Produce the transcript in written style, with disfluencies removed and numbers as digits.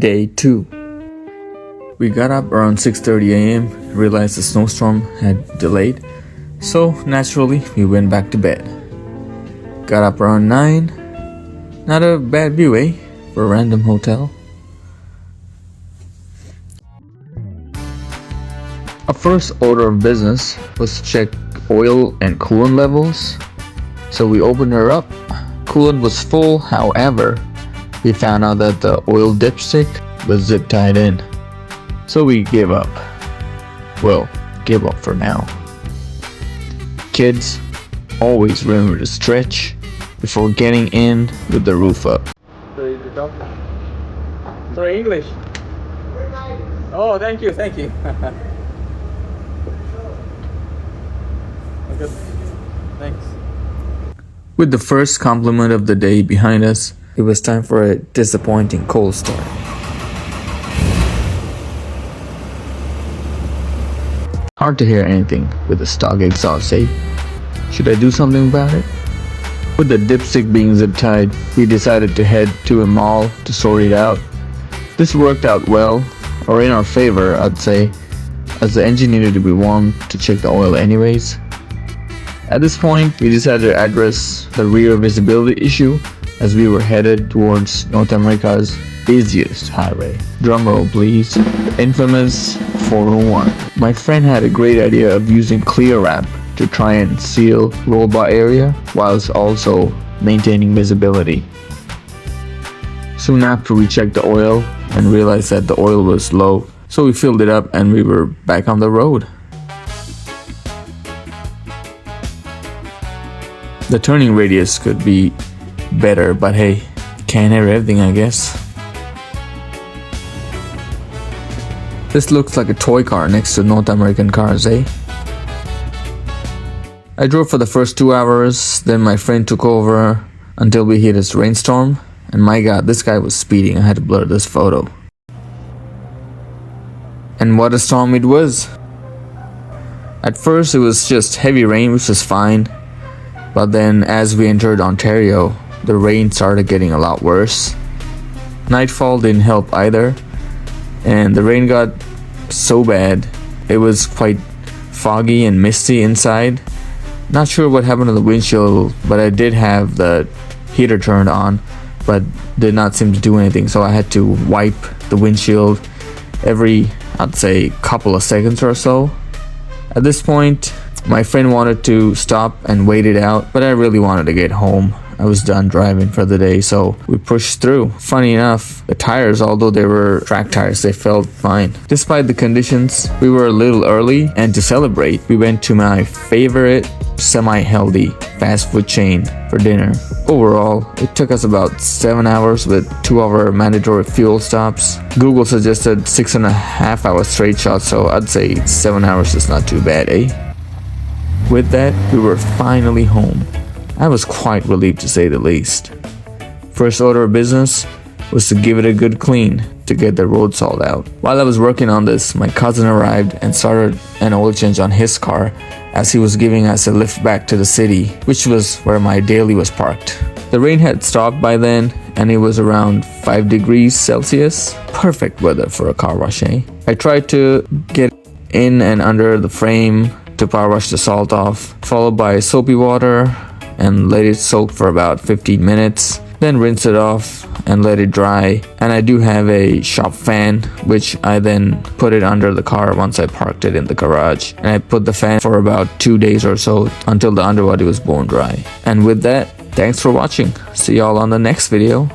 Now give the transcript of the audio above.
Day 2. We got up around 6:30 a.m., realized the snowstorm had delayed, so naturally we went back to bed. Got up around 9. Not a bad view, eh? For a random hotel. Our first order of business was to check oil and coolant levels. So we opened her up. Coolant was full, however, we found out that the oil dipstick was zip tied in. So we gave up. Well, give up for now. Kids, always remember to stretch before getting in with the roof up. Sorry, English. Oh, thank you. Thanks. With the first compliment of the day behind us, it was time for a disappointing cold start. Hard to hear anything with the stock exhaust, eh? Should I do something about it? With the dipstick being zip tied, we decided to head to a mall to sort it out. This worked out well, or in our favor, I'd say, as the engine needed to be warm to check the oil anyways. At this point, we decided to address the rear visibility issue as we were headed towards North America's busiest highway. Drumroll please. The infamous 401. My friend had a great idea of using clear wrap to try and seal roll bar area whilst also maintaining visibility. Soon after, we checked the oil and realized that the oil was low, so we filled it up and we were back on the road. The turning radius could be better, but hey, can't have everything, I guess. This looks like a toy car next to North American cars, eh? I drove for the first 2 hours, then my friend took over until we hit this rainstorm, and my god, this guy was speeding. I had to blur this photo. And what a storm it was! At first it was just heavy rain, which was fine, but then as we entered Ontario, the rain started getting a lot worse. Nightfall didn't help either, and the rain got so bad it was quite foggy and misty inside. Not sure what happened to the windshield, but I did have the heater turned on, but did not seem to do anything, so I had to wipe the windshield every, I'd say, couple of seconds or so. At this point, my friend wanted to stop and wait it out, but I really wanted to get home. I was done driving for the day, so we pushed through. Funny enough, the tires, although they were track tires, they felt fine. Despite the conditions, we were a little early, and to celebrate, we went to my favorite semi-healthy fast food chain for dinner. Overall, it took us about 7 hours with 2-hour mandatory fuel stops. Google suggested 6.5 hours straight shot, so I'd say 7 hours is not too bad, eh? With that, we were finally home. I was quite relieved to say the least. First order of business was to give it a good clean to get the road salt out. While I was working on this, my cousin arrived and started an oil change on his car as he was giving us a lift back to the city, which was where my daily was parked. The rain had stopped by then and it was around 5 degrees Celsius. Perfect weather for a car wash, eh? I tried to get in and under the frame to power wash the salt off, followed by soapy water, and let it soak for about 15 minutes. Then rinse it off and let it dry. And I do have a shop fan, which I then put it under the car once I parked it in the garage. And I put the fan for about 2 days or so until the underbody was bone dry. And with that, thanks for watching. See y'all on the next video.